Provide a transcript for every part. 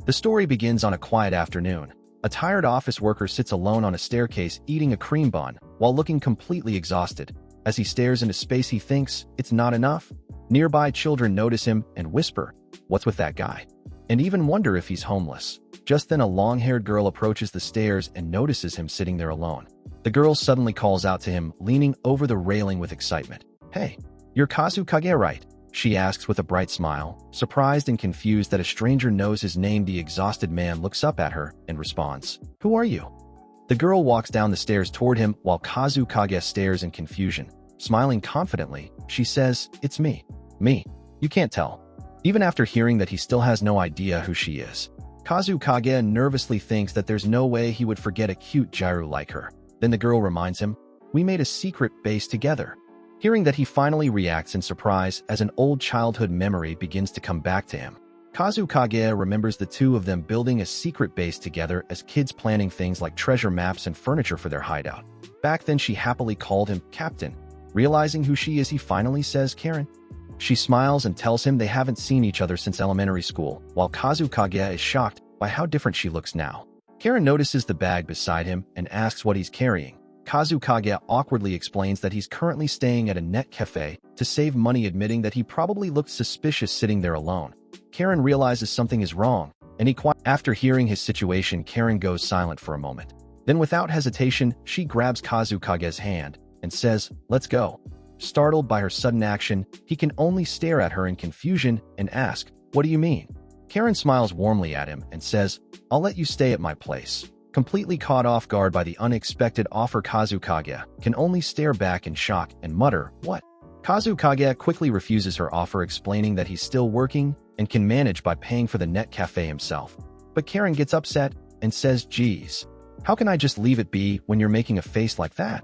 The story begins on a quiet afternoon. A tired office worker sits alone on a staircase eating a cream bun while looking completely exhausted. As he stares into space, he thinks, it's not enough. Nearby children notice him and whisper, what's with that guy? And even wonder if he's homeless. Just then a long-haired girl approaches the stairs and notices him sitting there alone. The girl suddenly calls out to him, leaning over the railing with excitement. Hey, you're Kazukage, right? She asks with a bright smile. Surprised and confused that a stranger knows his name, the exhausted man looks up at her and responds, who are you? The girl walks down the stairs toward him while Kazukage stares in confusion. Smiling confidently, she says, it's me. Me. You can't tell. Even after hearing that he still has no idea who she is. Kazukage nervously thinks that there's no way he would forget a cute Gyaru like her. Then the girl reminds him, we made a secret base together. Hearing that, he finally reacts in surprise as an old childhood memory begins to come back to him. Kazukage remembers the two of them building a secret base together as kids, planning things like treasure maps and furniture for their hideout. Back then she happily called him Captain. Realizing who she is, he finally says Karen. She smiles and tells him they haven't seen each other since elementary school, while Kazukage is shocked by how different she looks now. Karen notices the bag beside him and asks what he's carrying. Kazukage awkwardly explains that he's currently staying at a net cafe to save money, admitting that he probably looked suspicious sitting there alone. Karen realizes something is wrong, and after hearing his situation, Karen goes silent for a moment. Then without hesitation, she grabs Kazukage's hand and says, let's go. Startled by her sudden action, he can only stare at her in confusion and ask, what do you mean? Karen smiles warmly at him and says, I'll let you stay at my place. Completely caught off guard by the unexpected offer, Kazukage can only stare back in shock and mutter, what? Kazukage quickly refuses her offer, explaining that he's still working and can manage by paying for the net cafe himself. But Karen gets upset and says, geez, how can I just leave it be when you're making a face like that?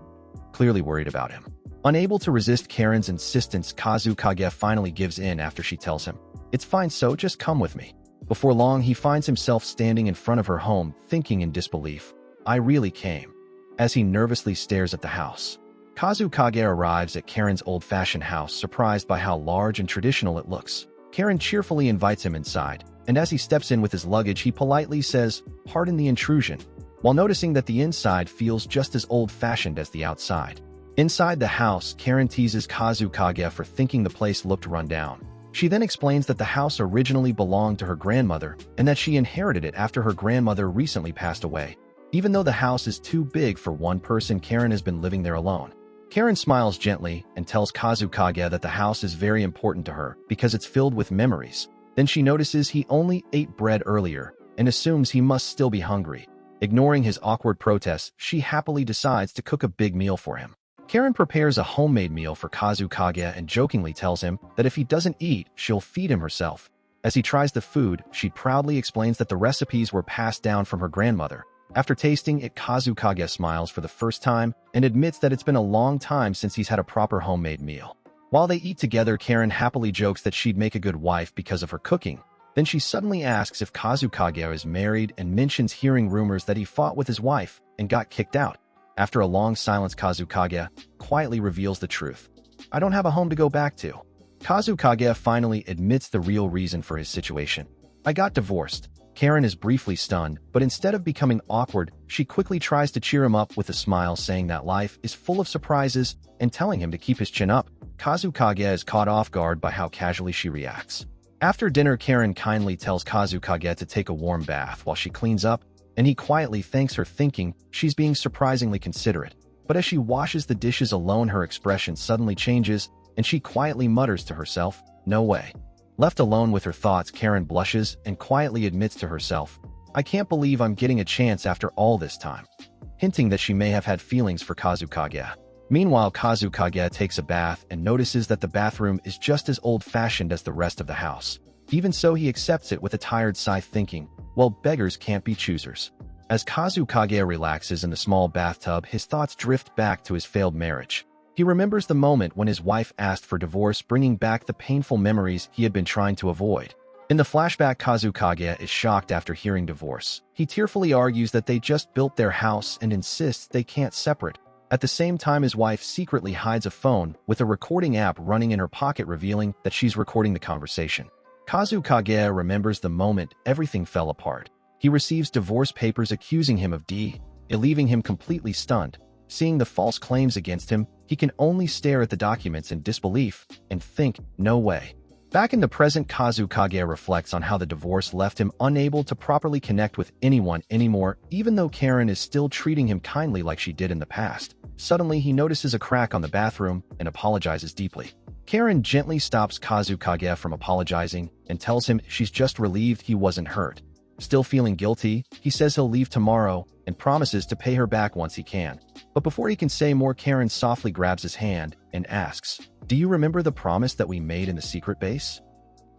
Clearly worried about him. Unable to resist Karen's insistence, Kazukage finally gives in after she tells him, it's fine, so just come with me. Before long, he finds himself standing in front of her home, thinking in disbelief, I really came. As he nervously stares at the house. Kazukage arrives at Karen's old-fashioned house, surprised by how large and traditional it looks. Karen cheerfully invites him inside, and as he steps in with his luggage, he politely says, pardon the intrusion, while noticing that the inside feels just as old-fashioned as the outside. Inside the house, Karen teases Kazukage for thinking the place looked run down. She then explains that the house originally belonged to her grandmother and that she inherited it after her grandmother recently passed away. Even though the house is too big for one person, Karen has been living there alone. Karen smiles gently and tells Kazukage that the house is very important to her because it's filled with memories. Then she notices he only ate bread earlier and assumes he must still be hungry. Ignoring his awkward protests, she happily decides to cook a big meal for him. Karen prepares a homemade meal for Kazukage and jokingly tells him that if he doesn't eat, she'll feed him herself. As he tries the food, she proudly explains that the recipes were passed down from her grandmother. After tasting it, Kazukage smiles for the first time and admits that it's been a long time since he's had a proper homemade meal. While they eat together, Karen happily jokes that she'd make a good wife because of her cooking. Then she suddenly asks if Kazukage is married and mentions hearing rumors that he fought with his wife and got kicked out. After a long silence, Kazukage quietly reveals the truth. I don't have a home to go back to. Kazukage finally admits the real reason for his situation. I got divorced. Karen is briefly stunned, but instead of becoming awkward, she quickly tries to cheer him up with a smile, saying that life is full of surprises and telling him to keep his chin up. Kazukage is caught off guard by how casually she reacts. After dinner, Karen kindly tells Kazukage to take a warm bath while she cleans up, and he quietly thanks her, thinking she's being surprisingly considerate. But as she washes the dishes alone, her expression suddenly changes, and she quietly mutters to herself, no way. Left alone with her thoughts, Karen blushes and quietly admits to herself, I can't believe I'm getting a chance after all this time, hinting that she may have had feelings for Kazukage. Meanwhile, Kazukage takes a bath and notices that the bathroom is just as old-fashioned as the rest of the house. Even so, he accepts it with a tired sigh, thinking, well, beggars can't be choosers. As Kazukage relaxes in the small bathtub, his thoughts drift back to his failed marriage. He remembers the moment when his wife asked for divorce, bringing back the painful memories he had been trying to avoid. In the flashback, Kazukage is shocked after hearing divorce. He tearfully argues that they just built their house and insists they can't separate. At the same time, his wife secretly hides a phone with a recording app running in her pocket, revealing that she's recording the conversation. Kazukage remembers the moment everything fell apart. He receives divorce papers accusing him of leaving him completely stunned. Seeing the false claims against him, he can only stare at the documents in disbelief and think, no way. Back in the present, Kazukage reflects on how the divorce left him unable to properly connect with anyone anymore, even though Karen is still treating him kindly like she did in the past. Suddenly, he notices a crack on the bathroom and apologizes deeply. Karen gently stops Kazukage from apologizing and tells him she's just relieved he wasn't hurt. Still feeling guilty, he says he'll leave tomorrow and promises to pay her back once he can. But before he can say more, Karen softly grabs his hand and asks, "Do you remember the promise that we made in the secret base?"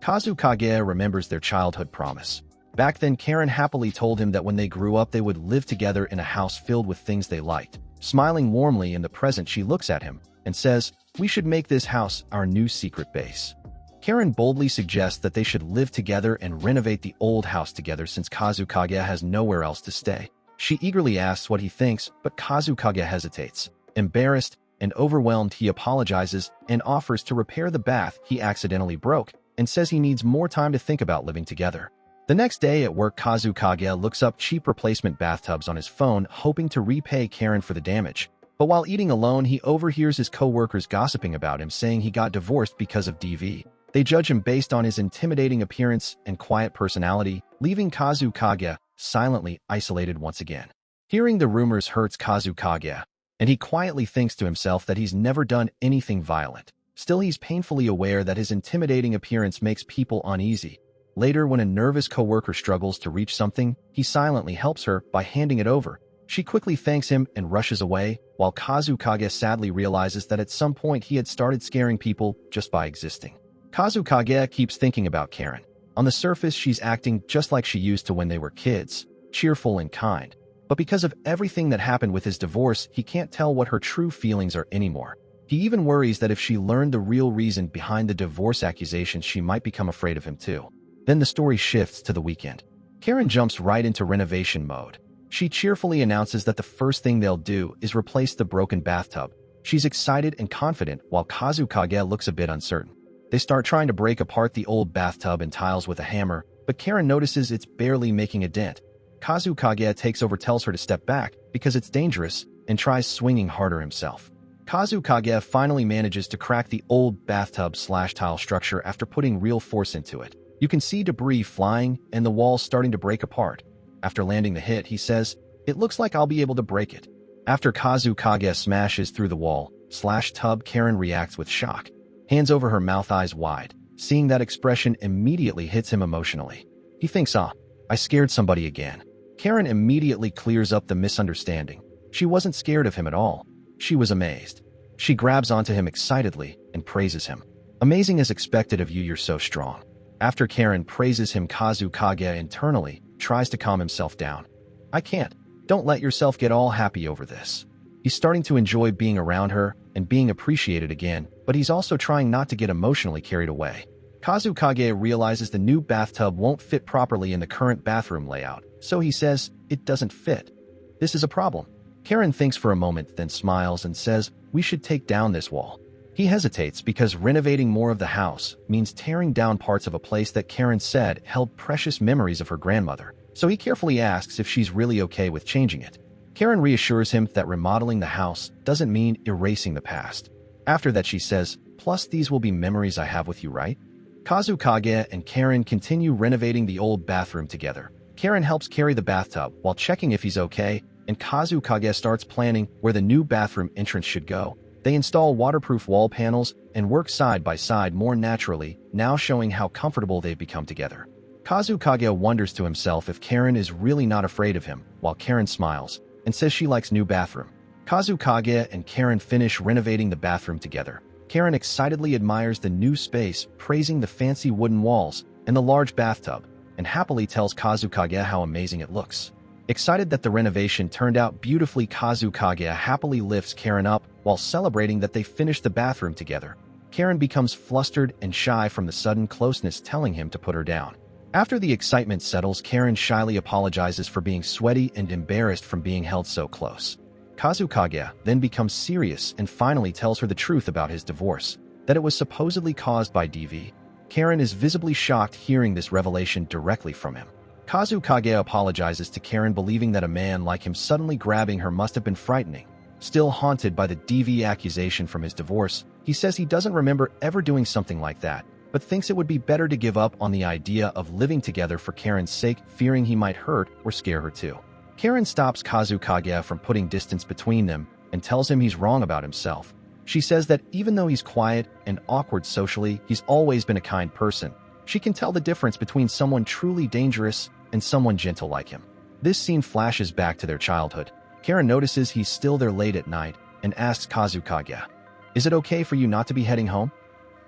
Kazukage remembers their childhood promise. Back then, Karen happily told him that when they grew up they would live together in a house filled with things they liked. Smiling warmly in the present, she looks at him and says, "We should make this house our new secret base." Karen boldly suggests that they should live together and renovate the old house together since Kazukage has nowhere else to stay. She eagerly asks what he thinks, but Kazukage hesitates. Embarrassed and overwhelmed, he apologizes and offers to repair the bath he accidentally broke and says he needs more time to think about living together. The next day at work, Kazukage looks up cheap replacement bathtubs on his phone, hoping to repay Karen for the damage. But while eating alone, he overhears his co-workers gossiping about him, saying he got divorced because of DV. They judge him based on his intimidating appearance and quiet personality, leaving Kazukage silently isolated once again. Hearing the rumors hurts Kazukage, and he quietly thinks to himself that he's never done anything violent. Still, he's painfully aware that his intimidating appearance makes people uneasy. Later, when a nervous coworker struggles to reach something, he silently helps her by handing it over. She quickly thanks him and rushes away, while Kazukage sadly realizes that at some point he had started scaring people just by existing. Kazukage keeps thinking about Karen. On the surface, she's acting just like she used to when they were kids, cheerful and kind. But because of everything that happened with his divorce, he can't tell what her true feelings are anymore. He even worries that if she learned the real reason behind the divorce accusations, she might become afraid of him too. Then the story shifts to the weekend. Karen jumps right into renovation mode. She cheerfully announces that the first thing they'll do is replace the broken bathtub. She's excited and confident, while Kazukage looks a bit uncertain. They start trying to break apart the old bathtub and tiles with a hammer, but Karen notices it's barely making a dent. Kazukage takes over, tells her to step back because it's dangerous, and tries swinging harder himself. Kazukage finally manages to crack the old bathtub/tile structure after putting real force into it. You can see debris flying and the walls starting to break apart. After landing the hit, he says, "It looks like I'll be able to break it." After Kazukage smashes through the wall/tub, Karen reacts with shock. Hands over her mouth, eyes wide. Seeing that expression immediately hits him emotionally. He thinks, I scared somebody again. Karen immediately clears up the misunderstanding. She wasn't scared of him at all. She was amazed. She grabs onto him excitedly and praises him. "Amazing as expected of you, you're so strong." After Karen praises him, Kazukage internally tries to calm himself down. "I can't. Don't let yourself get all happy over this." He's starting to enjoy being around her and being appreciated again, but he's also trying not to get emotionally carried away. Kazukage realizes the new bathtub won't fit properly in the current bathroom layout, so he says, "It doesn't fit. This is a problem." Karen thinks for a moment, then smiles and says, "We should take down this wall." He hesitates because renovating more of the house means tearing down parts of a place that Karen said held precious memories of her grandmother, so he carefully asks if she's really okay with changing it. Karen reassures him that remodeling the house doesn't mean erasing the past. After that, she says, "Plus these will be memories I have with you, right?" Kazukage and Karen continue renovating the old bathroom together. Karen helps carry the bathtub while checking if he's okay, and Kazukage starts planning where the new bathroom entrance should go. They install waterproof wall panels and work side by side more naturally, now showing how comfortable they've become together. Kazukage wonders to himself if Karen is really not afraid of him, while Karen smiles and says she likes new bathroom. Kazukage and Karen finish renovating the bathroom together. Karen excitedly admires the new space, praising the fancy wooden walls and the large bathtub, and happily tells Kazukage how amazing it looks. Excited that the renovation turned out beautifully, Kazukage happily lifts Karen up while celebrating that they finished the bathroom together. Karen becomes flustered and shy from the sudden closeness, telling him to put her down. After the excitement settles, Karen shyly apologizes for being sweaty and embarrassed from being held so close. Kazukage then becomes serious and finally tells her the truth about his divorce, that it was supposedly caused by DV. Karen is visibly shocked hearing this revelation directly from him. Kazukage apologizes to Karen, believing that a man like him suddenly grabbing her must have been frightening. Still haunted by the DV accusation from his divorce, he says he doesn't remember ever doing something like that, but thinks it would be better to give up on the idea of living together for Karen's sake, fearing he might hurt or scare her too. Karen stops Kazukage from putting distance between them and tells him he's wrong about himself. She says that even though he's quiet and awkward socially, he's always been a kind person. She can tell the difference between someone truly dangerous and someone gentle like him. This scene flashes back to their childhood. Karen notices he's still there late at night and asks Kazukage, "Is it okay for you not to be heading home?"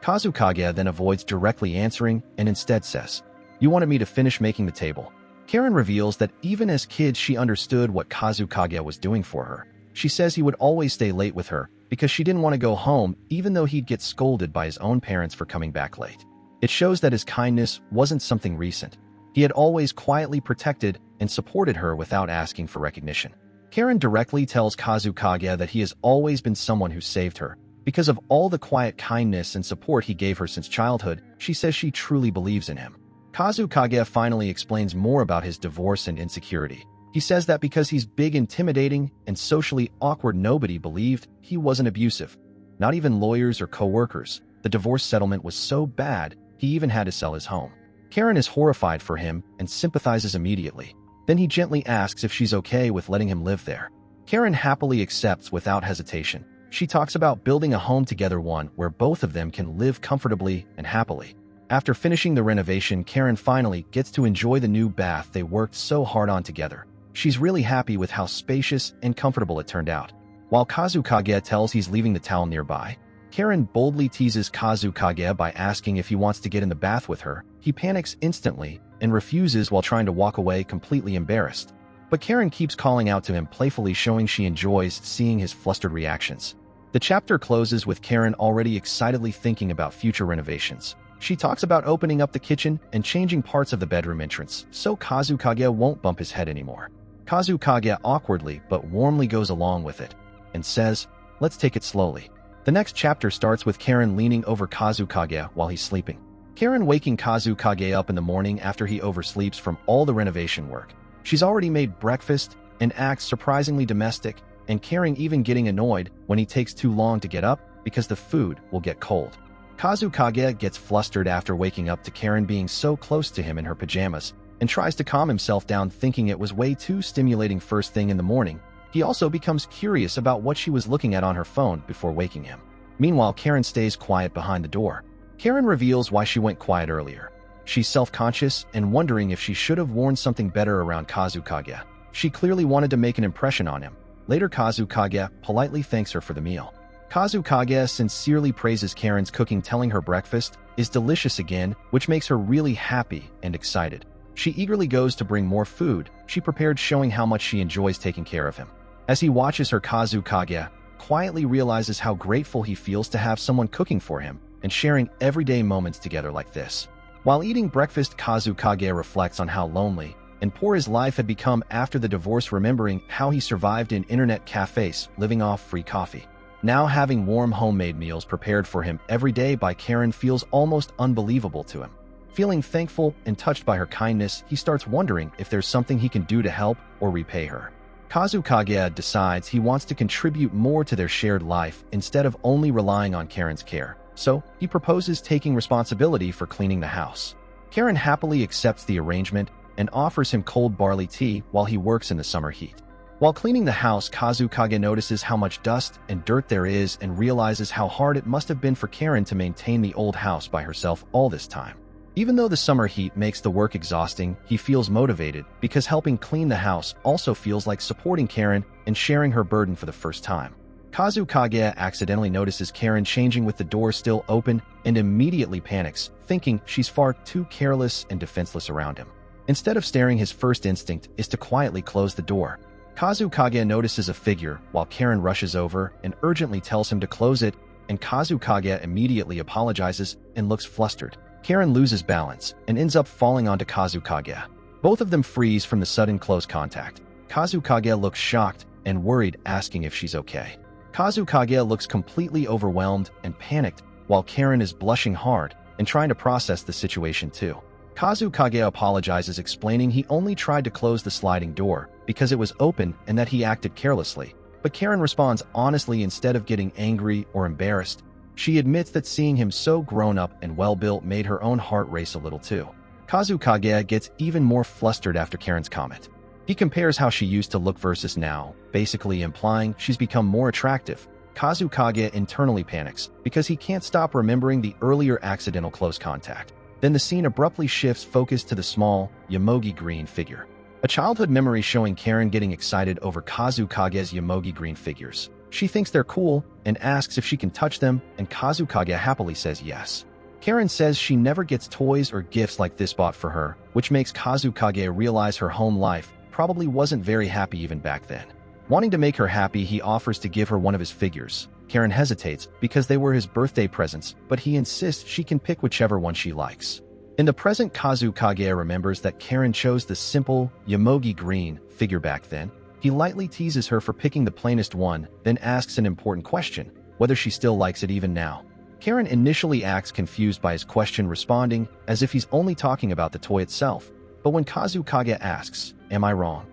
Kazukage then avoids directly answering and instead says, "You wanted me to finish making the table." Karen reveals that even as kids she understood what Kazukage was doing for her. She says he would always stay late with her because she didn't want to go home even though he'd get scolded by his own parents for coming back late. It shows that his kindness wasn't something recent. He had always quietly protected and supported her without asking for recognition. Karen directly tells Kazukage that he has always been someone who saved her. Because of all the quiet kindness and support he gave her since childhood, she says she truly believes in him. Kazukage finally explains more about his divorce and insecurity. He says that because he's big, intimidating, and socially awkward, nobody believed he wasn't abusive. Not even lawyers or co-workers. The divorce settlement was so bad, he even had to sell his home. Karen is horrified for him and sympathizes immediately. Then he gently asks if she's okay with letting him live there. Karen happily accepts without hesitation. She talks about building a home together, one where both of them can live comfortably and happily. After finishing the renovation, Karen finally gets to enjoy the new bath they worked so hard on together. She's really happy with how spacious and comfortable it turned out. While Kazukage tells he's leaving the towel nearby, Karen boldly teases Kazukage by asking if he wants to get in the bath with her. He panics instantly and refuses while trying to walk away, completely embarrassed. But Karen keeps calling out to him playfully, showing she enjoys seeing his flustered reactions. The chapter closes with Karen already excitedly thinking about future renovations. She talks about opening up the kitchen and changing parts of the bedroom entrance so Kazukage won't bump his head anymore. Kazukage awkwardly but warmly goes along with it and says, "Let's take it slowly." The next chapter starts with Karen leaning over Kazukage while he's sleeping. Karen waking Kazukage up in the morning after he oversleeps from all the renovation work. She's already made breakfast and acts surprisingly domestic, and Karen even getting annoyed when he takes too long to get up because the food will get cold. Kazukage gets flustered after waking up to Karen being so close to him in her pajamas and tries to calm himself down, thinking it was way too stimulating first thing in the morning. He also becomes curious about what she was looking at on her phone before waking him. Meanwhile, Karen stays quiet behind the door. Karen reveals why she went quiet earlier. She's self-conscious and wondering if she should have worn something better around Kazukage. She clearly wanted to make an impression on him. Later, Kazukage politely thanks her for the meal. Kazukage sincerely praises Karen's cooking, telling her breakfast is delicious again, which makes her really happy and excited. She eagerly goes to bring more food she prepared, showing how much she enjoys taking care of him. As he watches her, Kazukage quietly realizes how grateful he feels to have someone cooking for him and sharing everyday moments together like this. While eating breakfast, Kazukage reflects on how lonely and poor his life had become after the divorce, remembering how he survived in internet cafes, living off free coffee. Now having warm homemade meals prepared for him every day by Karen feels almost unbelievable to him. Feeling thankful and touched by her kindness, he starts wondering if there's something he can do to help or repay her. Kazukage decides he wants to contribute more to their shared life instead of only relying on Karen's care, so he proposes taking responsibility for cleaning the house. Karen happily accepts the arrangement and offers him cold barley tea while he works in the summer heat. While cleaning the house, Kazukage notices how much dust and dirt there is and realizes how hard it must have been for Karen to maintain the old house by herself all this time. Even though the summer heat makes the work exhausting, he feels motivated because helping clean the house also feels like supporting Karen and sharing her burden for the first time. Kazukage accidentally notices Karen changing with the door still open and immediately panics, thinking she's far too careless and defenseless around him. Instead of staring, his first instinct is to quietly close the door. Kazukage notices a figure while Karen rushes over and urgently tells him to close it, and Kazukage immediately apologizes and looks flustered. Karen loses balance and ends up falling onto Kazukage. Both of them freeze from the sudden close contact. Kazukage looks shocked and worried, asking if she's okay. Kazukage looks completely overwhelmed and panicked, while Karen is blushing hard and trying to process the situation too. Kazukage apologizes, explaining he only tried to close the sliding door because it was open and that he acted carelessly. But Karen responds honestly instead of getting angry or embarrassed. She admits that seeing him so grown up and well-built made her own heart race a little too. Kazukage gets even more flustered after Karen's comment. He compares how she used to look versus now, basically implying she's become more attractive. Kazukage internally panics because he can't stop remembering the earlier accidental close contact. Then the scene abruptly shifts focus to the small, Yomogi green figure. A childhood memory showing Karen getting excited over Kazukage's Yomogi green figures. She thinks they're cool and asks if she can touch them, and Kazukage happily says yes. Karen says she never gets toys or gifts like this bought for her, which makes Kazukage realize her home life probably wasn't very happy even back then. Wanting to make her happy, he offers to give her one of his figures. Karen hesitates because they were his birthday presents, but he insists she can pick whichever one she likes. In the present, Kazukage remembers that Karen chose the simple, Yomogi green figure back then. He lightly teases her for picking the plainest one, then asks an important question, whether she still likes it even now. Karen initially acts confused by his question, responding as if he's only talking about the toy itself. But when Kazukage asks, "Am I wrong?"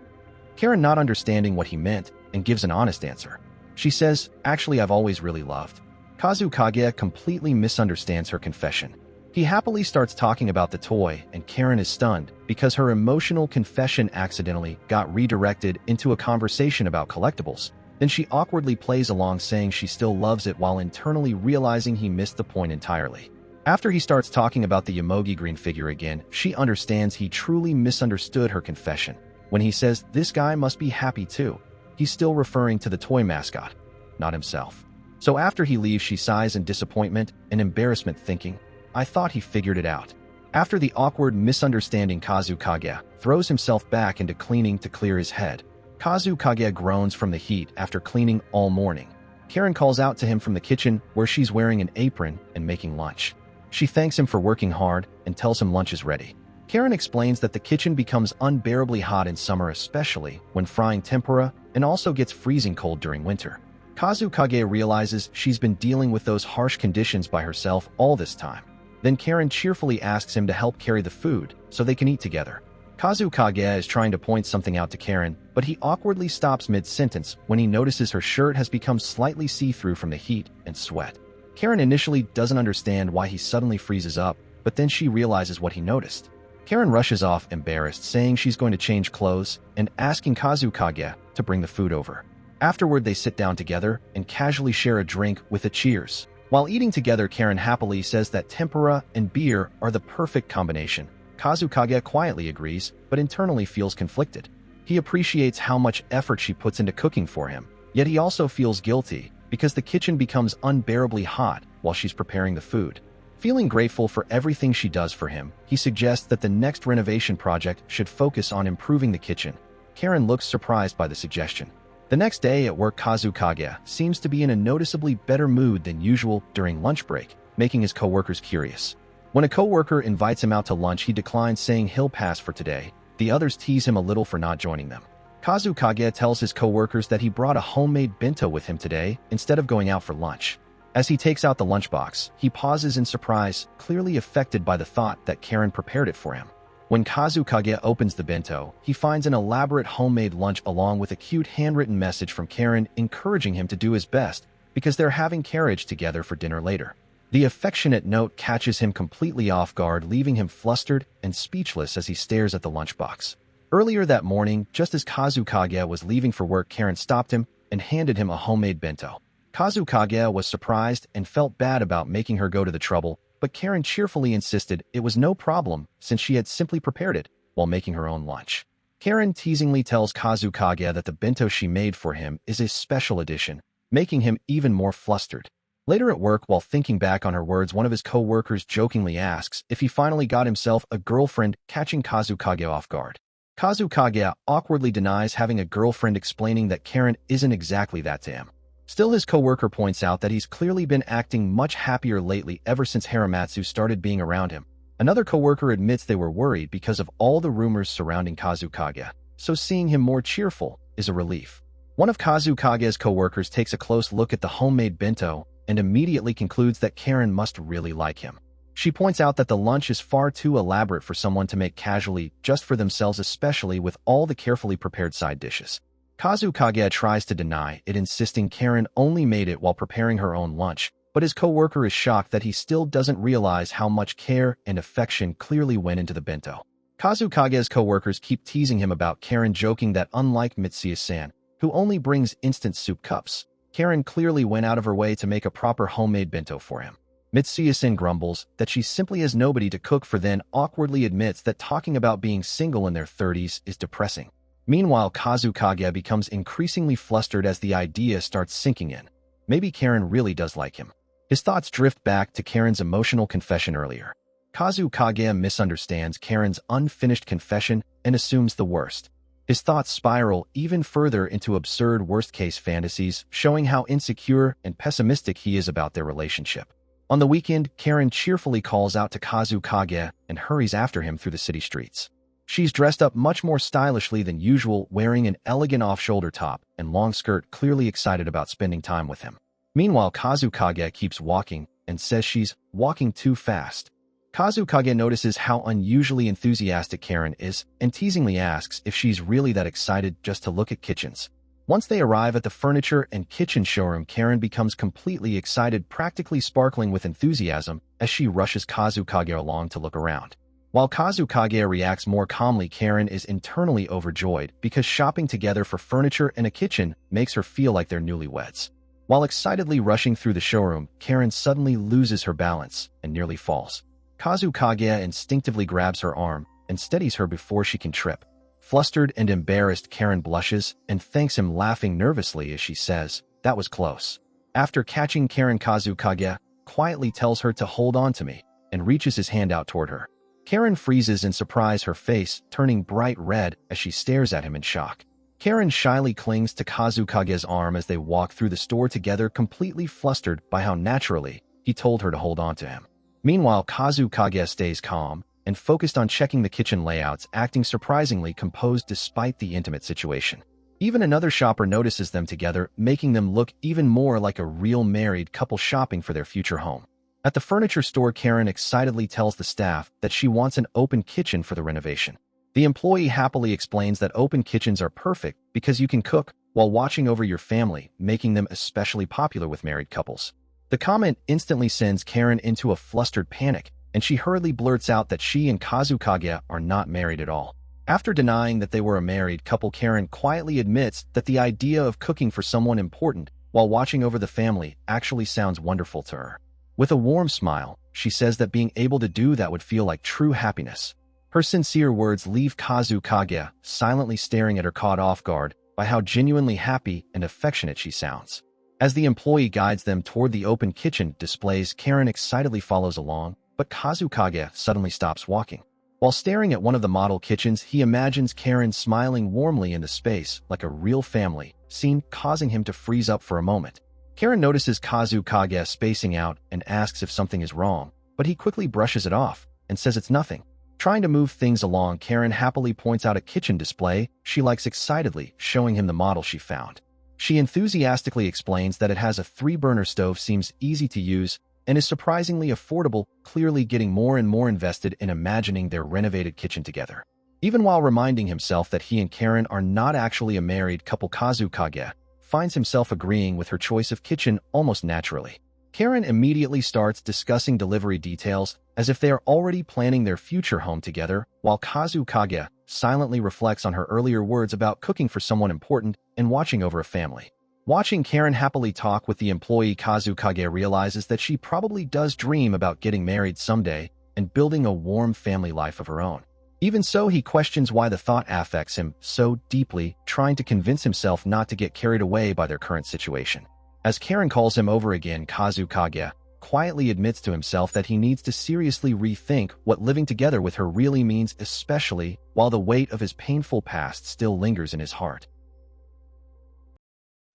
Karen, not understanding what he meant, and gives an honest answer. She says, "Actually, I've always really loved." Kazukage completely misunderstands her confession. He happily starts talking about the toy, and Karen is stunned because her emotional confession accidentally got redirected into a conversation about collectibles. Then she awkwardly plays along, saying she still loves it while internally realizing he missed the point entirely. After he starts talking about the Yomogi green figure again, she understands he truly misunderstood her confession. When he says, "This guy must be happy too," he's still referring to the toy mascot, not himself. So after he leaves, she sighs in disappointment and embarrassment, thinking, "I thought he figured it out." After the awkward misunderstanding, Kazukage throws himself back into cleaning to clear his head. Kazukage groans from the heat after cleaning all morning. Karen calls out to him from the kitchen, where she's wearing an apron and making lunch. She thanks him for working hard and tells him lunch is ready. Karen explains that the kitchen becomes unbearably hot in summer, especially when frying tempura, and also gets freezing cold during winter. Kazukage realizes she's been dealing with those harsh conditions by herself all this time. Then Karen cheerfully asks him to help carry the food so they can eat together. Kazukage is trying to point something out to Karen, but he awkwardly stops mid-sentence when he notices her shirt has become slightly see-through from the heat and sweat. Karen initially doesn't understand why he suddenly freezes up, but then she realizes what he noticed. Karen rushes off, embarrassed, saying she's going to change clothes and asking Kazukage to bring the food over. Afterward, they sit down together and casually share a drink with a cheers. While eating together, Karen happily says that tempura and beer are the perfect combination. Kazukage quietly agrees, but internally feels conflicted. He appreciates how much effort she puts into cooking for him, yet he also feels guilty because the kitchen becomes unbearably hot while she's preparing the food. Feeling grateful for everything she does for him, he suggests that the next renovation project should focus on improving the kitchen. Karen looks surprised by the suggestion. The next day at work, Kazukage seems to be in a noticeably better mood than usual during lunch break, making his coworkers curious. When a coworker invites him out to lunch, he declines, saying he'll pass for today. The others tease him a little for not joining them. Kazukage tells his coworkers that he brought a homemade bento with him today instead of going out for lunch. As he takes out the lunchbox, he pauses in surprise, clearly affected by the thought that Karen prepared it for him. When Kazukage opens the bento, he finds an elaborate homemade lunch along with a cute handwritten message from Karen encouraging him to do his best because they're having carriage together for dinner later. The affectionate note catches him completely off guard, leaving him flustered and speechless as he stares at the lunchbox. Earlier that morning, just as Kazukage was leaving for work, Karen stopped him and handed him a homemade bento. Kazukage was surprised and felt bad about making her go to the trouble, but Karen cheerfully insisted it was no problem since she had simply prepared it while making her own lunch. Karen teasingly tells Kazukage that the bento she made for him is a special edition, making him even more flustered. Later at work, while thinking back on her words, one of his co-workers jokingly asks if he finally got himself a girlfriend, catching Kazukage off guard. Kazukage awkwardly denies having a girlfriend, explaining that Karen isn't exactly that to him. Still, his coworker points out that he's clearly been acting much happier lately ever since Hiramatsu started being around him. Another coworker admits they were worried because of all the rumors surrounding Kazukage, so seeing him more cheerful is a relief. One of Kazukage's coworkers takes a close look at the homemade bento and immediately concludes that Karen must really like him. She points out that the lunch is far too elaborate for someone to make casually just for themselves, especially with all the carefully prepared side dishes. Kazukage tries to deny it, insisting Karen only made it while preparing her own lunch, but his coworker is shocked that he still doesn't realize how much care and affection clearly went into the bento. Kazukage's coworkers keep teasing him about Karen, joking that unlike Mitsuya-san, who only brings instant soup cups, Karen clearly went out of her way to make a proper homemade bento for him. Mitsuya-san grumbles that she simply has nobody to cook for, then awkwardly admits that talking about being single in their 30s is depressing. Meanwhile, Kazukage becomes increasingly flustered as the idea starts sinking in. Maybe Karen really does like him. His thoughts drift back to Karen's emotional confession earlier. Kazukage misunderstands Karen's unfinished confession and assumes the worst. His thoughts spiral even further into absurd worst-case fantasies, showing how insecure and pessimistic he is about their relationship. On the weekend, Karen cheerfully calls out to Kazukage and hurries after him through the city streets. She's dressed up much more stylishly than usual, wearing an elegant off-shoulder top and long skirt, clearly excited about spending time with him. Meanwhile, Kazukage keeps walking and says she's walking too fast. Kazukage notices how unusually enthusiastic Karen is and teasingly asks if she's really that excited just to look at kitchens. Once they arrive at the furniture and kitchen showroom, Karen becomes completely excited, practically sparkling with enthusiasm as she rushes Kazukage along to look around. While Kazukage reacts more calmly, Karen is internally overjoyed because shopping together for furniture and a kitchen makes her feel like they're newlyweds. While excitedly rushing through the showroom, Karen suddenly loses her balance and nearly falls. Kazukage instinctively grabs her arm and steadies her before she can trip. Flustered and embarrassed, Karen blushes and thanks him, laughing nervously as she says, "That was close." After catching Karen, Kazukage quietly tells her to hold on to me and reaches his hand out toward her. Karen freezes in surprise, her face turning bright red as she stares at him in shock. Karen shyly clings to Kazukage's arm as they walk through the store together, completely flustered by how naturally he told her to hold on to him. Meanwhile, Kazukage stays calm and focused on checking the kitchen layouts, acting surprisingly composed despite the intimate situation. Even another shopper notices them together, making them look even more like a real married couple shopping for their future home. At the furniture store, Karen excitedly tells the staff that she wants an open kitchen for the renovation. The employee happily explains that open kitchens are perfect because you can cook while watching over your family, making them especially popular with married couples. The comment instantly sends Karen into a flustered panic, and she hurriedly blurts out that she and Kazukage are not married at all. After denying that they were a married couple, Karen quietly admits that the idea of cooking for someone important while watching over the family actually sounds wonderful to her. With a warm smile, she says that being able to do that would feel like true happiness. Her sincere words leave Kazukage silently staring at her, caught off guard by how genuinely happy and affectionate she sounds. As the employee guides them toward the open kitchen displays, Karen excitedly follows along, but Kazukage suddenly stops walking. While staring at one of the model kitchens, he imagines Karen smiling warmly into space like a real family scene, causing him to freeze up for a moment. Karen notices Kazukage spacing out and asks if something is wrong, but he quickly brushes it off and says it's nothing. Trying to move things along, Karen happily points out a kitchen display she likes, excitedly showing him the model she found. She enthusiastically explains that it has a 3-burner stove, seems easy to use, and is surprisingly affordable, clearly getting more and more invested in imagining their renovated kitchen together. Even while reminding himself that he and Karen are not actually a married couple, Kazukage finds himself agreeing with her choice of kitchen almost naturally. Karen immediately starts discussing delivery details as if they are already planning their future home together, while Kazukage silently reflects on her earlier words about cooking for someone important and watching over a family. Watching Karen happily talk with the employee, Kazukage realizes that she probably does dream about getting married someday and building a warm family life of her own. Even so, he questions why the thought affects him so deeply, trying to convince himself not to get carried away by their current situation. As Karen calls him over again, Kazukage quietly admits to himself that he needs to seriously rethink what living together with her really means, especially while the weight of his painful past still lingers in his heart.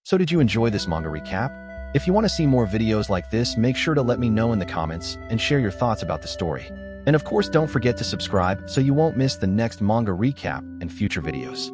So did you enjoy this manga recap? If you want to see more videos like this, make sure to let me know in the comments and share your thoughts about the story. And of course, don't forget to subscribe so you won't miss the next manga recap and future videos.